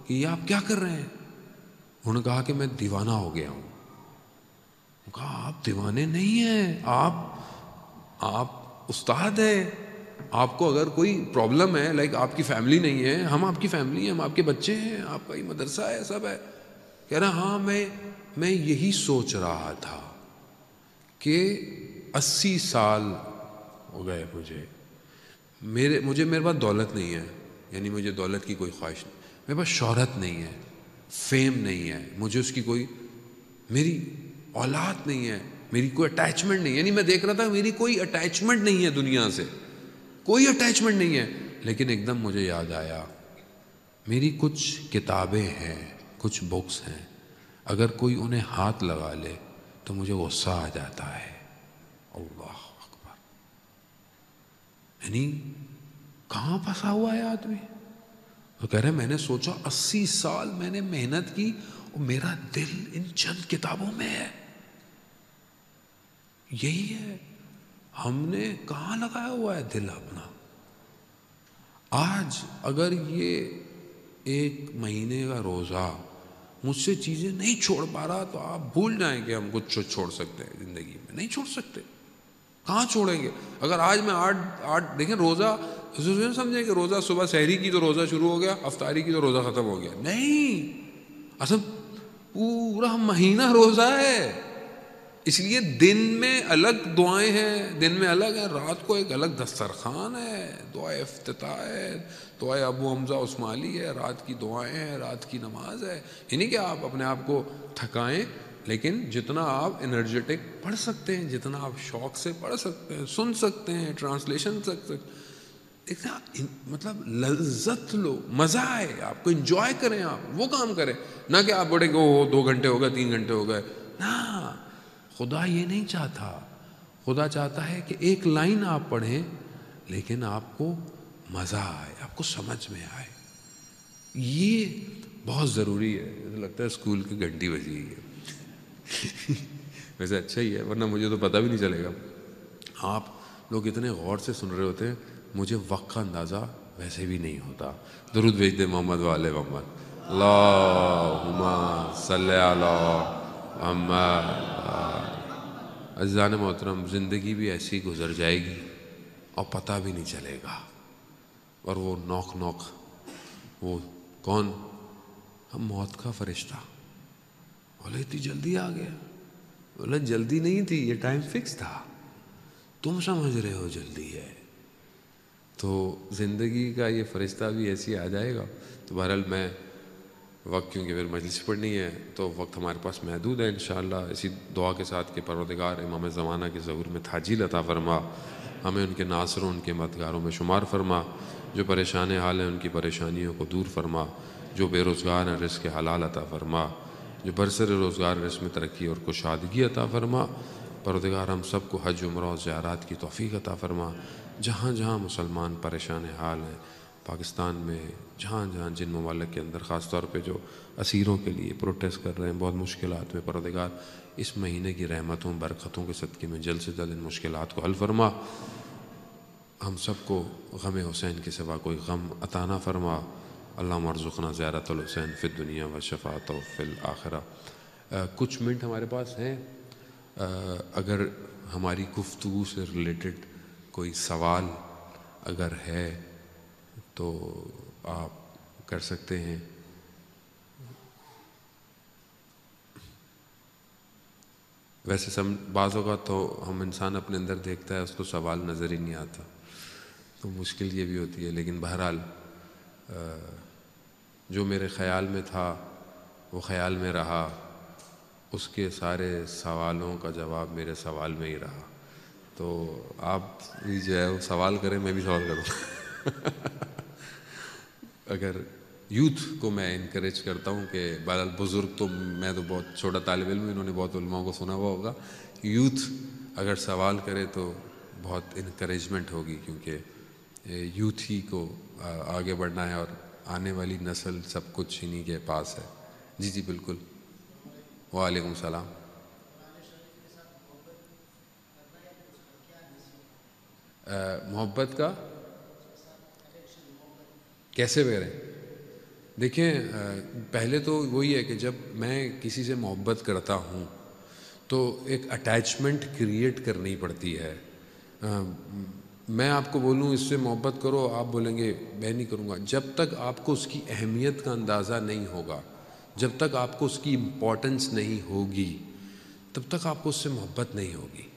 کہ یہ آپ کیا کر رہے ہیں؟ انہوں نے کہا کہ میں دیوانہ ہو گیا ہوں۔ کہا آپ دیوانے نہیں ہیں، آپ استاد ہیں، آپ کو اگر کوئی پرابلم ہے، لائک آپ کی فیملی نہیں ہے، ہم آپ کی فیملی ہیں، ہم آپ کے بچے ہیں، آپ کا یہ مدرسہ ہے، سب ہے۔ کہہ رہا ہاں میں یہی سوچ رہا تھا کہ 80 سال ہو گئے میرے پاس دولت نہیں ہے، یعنی مجھے دولت کی کوئی خواہش نہیں، میرے پاس شہرت نہیں ہے، فیم نہیں ہے، مجھے اس کی کوئی، میری اولاد نہیں ہے، میری کوئی اٹیچمنٹ نہیں، یعنی میں دیکھ رہا تھا میری کوئی اٹیچمنٹ نہیں ہے دنیا سے، کوئی اٹیچمنٹ نہیں ہے۔ لیکن ایک دم مجھے یاد آیا میری کچھ کتابیں ہیں، کچھ بکس ہیں، اگر کوئی انہیں ہاتھ لگا لے تو مجھے غصہ آ جاتا ہے۔ اللہ اکبر، یعنی کہاں پھنسا ہوا ہے آدمی؟ تو کہہ رہے میں نے سوچا 80 سال میں نے محنت کی اور میرا دل ان چند کتابوں میں ہے۔ یہی ہے، ہم نے کہاں لگایا ہوا ہے دل اپنا؟ آج اگر یہ 1 مہینے کا روزہ مجھ سے چیزیں نہیں چھوڑ پا رہا تو آپ بھول جائیں کہ ہم کچھ چھوڑ سکتے ہیں زندگی میں، نہیں چھوڑ سکتے۔ کہاں چھوڑیں گے؟ اگر آج میں آٹھ دیکھیں روزہ، سمجھیں کہ روزہ صبح سحری کی تو روزہ شروع ہو گیا، افطاری کی تو روزہ ختم ہو گیا، نہیں، اصل پورا مہینہ روزہ ہے۔ اس لیے دن میں الگ دعائیں ہیں، دن میں الگ ہیں، رات کو ایک الگ دسترخوان ہے، دعائے افتتاح ہے، دعائے ابو حمزہ عثمالی ہے، رات کی دعائیں ہیں، رات کی نماز ہے۔ یعنی کہ آپ اپنے آپ کو تھکائیں، لیکن جتنا آپ انرجیٹک پڑھ سکتے ہیں، جتنا آپ شوق سے پڑھ سکتے ہیں، سن سکتے ہیں، ٹرانسلیشن مطلب لذت لو، مزہ آئے آپ کو، انجوائے کریں، آپ وہ کام کریں، نہ کہ آپ بڑے کہ 2 گھنٹے ہو گئے، 3 گھنٹے ہو گئے۔ نہ، خدا یہ نہیں چاہتا۔ خدا چاہتا ہے کہ ایک لائن آپ پڑھیں لیکن آپ کو مزہ آئے، آپ کو سمجھ میں آئے۔ یہ بہت ضروری ہے۔ مجھے لگتا ہے اسکول کی گھنٹی بجی ہے ویسے اچھا ہی ہے، ورنہ مجھے تو پتہ بھی نہیں چلے گا۔ آپ لوگ اتنے غور سے سن رہے ہوتے ہیں، مجھے وقت کا اندازہ ویسے بھی نہیں ہوتا۔ درود بھیج دے محمد والے محمد، اللہم صلی علی محمد۔ عزیزان محترم، زندگی بھی ایسی گزر جائے گی اور پتہ بھی نہیں چلے گا۔ اور وہ نوک وہ کون؟ ہم موت کا فرشتہ۔ بولے اتنی جلدی آ گیا؟ بولے جلدی نہیں تھی، یہ ٹائم فکس تھا، تم سمجھ رہے ہو جلدی ہے۔ تو زندگی کا یہ فرشتہ بھی ایسی آ جائے گا۔ تو بہرحال میں وقت، کیونکہ پھر مجلس پڑھنی ہے تو وقت ہمارے پاس محدود ہے، انشاءاللہ اسی دعا کے ساتھ کہ پروردگار امام زمانہ کے ظہور میں تاجیل عطا فرما، ہمیں ان کے ناصروں، ان کے مددگاروں میں شمار فرما، جو پریشان حال ہیں ان کی پریشانیوں کو دور فرما، جو بے روزگار ہیں رزق حلال عطا فرما، جو برسر روزگار رزق میں ترقی اور کشادگی عطا فرما۔ پروردگار ہم سب کو حج، عمرہ اور زیارات کی توفیق عطا فرما۔ جہاں جہاں مسلمان پریشان حال ہیں پاکستان میں، جہاں جہاں جن ممالک کے اندر، خاص طور پہ جو اسیروں کے لیے پروٹیسٹ کر رہے ہیں بہت مشکلات میں، پروردگار اس مہینے کی رحمتوں برکتوں کے صدقے میں جلد سے جلد ان مشکلات کو حل فرما۔ ہم سب کو غم حسین کے سوا کوئی غم عطا نہ فرما۔ اللہم ارزقنا زیارت الحسین فی الدنیا و شفاعتہ فی الآخرہ۔ کچھ منٹ ہمارے پاس ہیں، اگر ہماری گفتگو سے ریلیٹڈ کوئی سوال اگر ہے تو آپ کر سکتے ہیں۔ ویسے بعض اوقات تو ہم انسان اپنے اندر دیکھتا ہے اس کو سوال نظر ہی نہیں آتا، تو مشکل یہ بھی ہوتی ہے، لیکن بہرحال جو میرے خیال میں تھا وہ خیال میں رہا، اس کے سارے سوالوں کا جواب میرے سوال میں ہی رہا۔ تو آپ بھی جو ہے وہ سوال کریں، میں بھی سوال کروں۔ اگر یوتھ کو میں انکریج کرتا ہوں کہ بہرحال بزرگ تو میں تو بہت چھوٹا طالب علم، انہوں نے بہت علماء کو سنا ہوا ہوگا، یوتھ اگر سوال کرے تو بہت انکریجمنٹ ہوگی، کیونکہ یوتھ ہی کو آگے بڑھنا ہے اور آنے والی نسل سب کچھ انہی کے پاس ہے۔ جی جی بالکل۔ وعلیکم السلام۔ محبت کا کیسے کریں؟ دیکھیں، پہلے تو وہی ہے کہ جب میں کسی سے محبت کرتا ہوں تو ایک اٹیچمنٹ کریٹ کرنی پڑتی ہے۔ میں آپ کو بولوں اس سے محبت کرو، آپ بولیں گے میں نہیں کروں گا۔ جب تک آپ کو اس کی اہمیت کا اندازہ نہیں ہوگا، جب تک آپ کو اس کی امپورٹنس نہیں ہوگی، تب تک آپ کو اس سے محبت نہیں ہوگی۔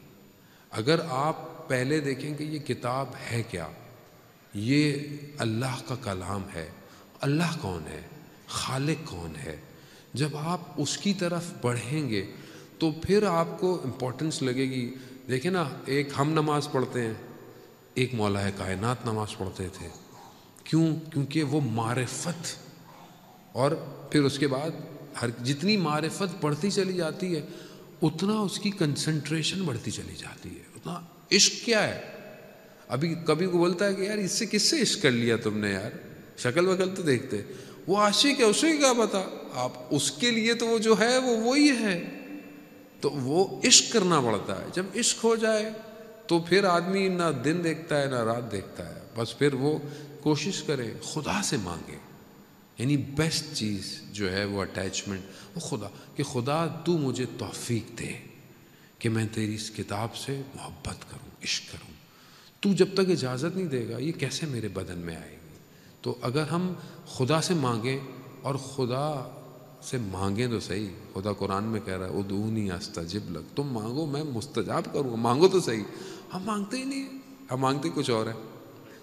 اگر آپ پہلے دیکھیں کہ یہ کتاب ہے کیا، یہ اللہ کا کلام ہے، اللہ کون ہے، خالق کون ہے، جب آپ اس کی طرف بڑھیں گے تو پھر آپ کو امپورٹنس لگے گی۔ دیکھیں نا، ایک ہم نماز پڑھتے ہیں، ایک مولا کائنات نماز پڑھتے تھے، کیوں؟ کیونکہ وہ معرفت، اور پھر اس کے بعد جتنی معرفت بڑھتی چلی جاتی ہے اتنا اس کی کنسنٹریشن بڑھتی چلی جاتی ہے، اتنا عشق کیا ہے۔ ابھی کبھی کو بولتا ہے کہ یار اس سے کس سے عشق کر لیا تم نے، یار شکل وکل تو دیکھتے، وہ عاشق ہے، اسے کیا پتا، آپ اس کے لیے تو وہ جو ہے وہ وہی ہے۔ تو وہ عشق کرنا پڑتا ہے۔ جب عشق ہو جائے تو پھر آدمی نہ دن دیکھتا ہے نہ رات دیکھتا ہے، بس پھر وہ کوشش کرے خدا سے مانگے، یعنی بیسٹ چیز جو ہے وہ اٹیچمنٹ وہ خدا، کہ خدا تو مجھے توفیق دے کہ میں تیری اس کتاب سے محبت کروں، عشق کروں۔ تو جب تک اجازت نہیں دے گا یہ کیسے میرے بدن میں آئے گی؟ تو اگر ہم خدا سے مانگیں، اور خدا سے مانگیں تو صحیح، خدا قرآن میں کہہ رہا ہے ادعونی استجب لک، تم مانگو میں مستجاب کروں گا، مانگو تو صحیح۔ ہم مانگتے ہی نہیں ہیں، ہم مانگتے کچھ اور ہے۔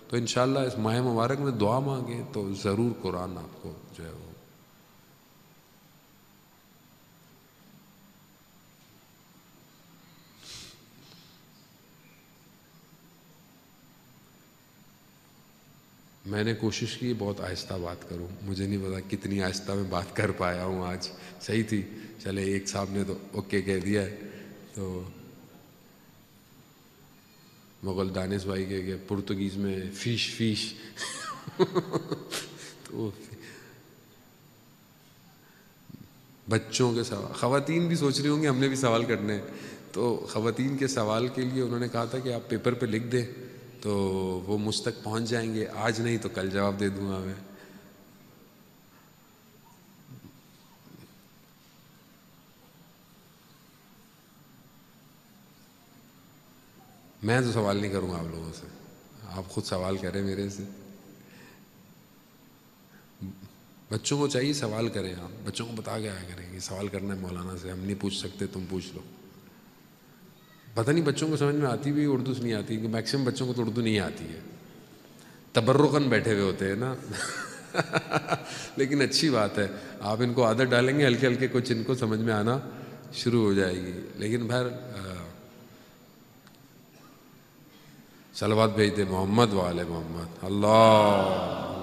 تو انشاءاللہ اس ماہ مبارک میں دعا مانگیں تو ضرور قرآن آپ کو جو ہے وہ میں نے کوشش کی بہت آہستہ بات کروں، مجھے نہیں پتا کتنی آہستہ میں بات کر پایا ہوں آج۔ صحیح تھی، چلے ایک صاحب نے تو اوکے کہہ دیا ہے، تو مغل دانش بھائی کہ پرتگیز میں فیش فیش تو بچوں کے سوال، خواتین بھی سوچ رہی ہوں گی ہم نے بھی سوال کرنے ہیں، تو خواتین کے سوال کے لیے انہوں نے کہا تھا کہ آپ پیپر پہ لکھ دیں تو وہ مجھ تک پہنچ جائیں گے، آج نہیں تو کل جواب دے دوں گا میں تو سوال نہیں کروں گا آپ لوگوں سے، آپ خود سوال کریں میرے سے۔ بچوں کو چاہیے سوال کریں، آپ بچوں کو بتا کے آیا کریں کہ سوال کرنا ہے مولانا سے، ہم نہیں پوچھ سکتے تم پوچھ لو۔ پتہ نہیں بچوں کو سمجھ میں آتی بھی اردو سے نہیں آتی، کہ میکسیمم بچوں کو تو اردو نہیں آتی ہے، تبرکاً بیٹھے ہوئے ہوتے ہیں نا لیکن اچھی بات ہے، آپ ان کو عادت ڈالیں گے ہلکے ہلکے کچھ ان کو سمجھ میں آنا شروع ہو جائے گی۔ لیکن بہر صلوات بھیج دے محمد وآل محمد، اللہ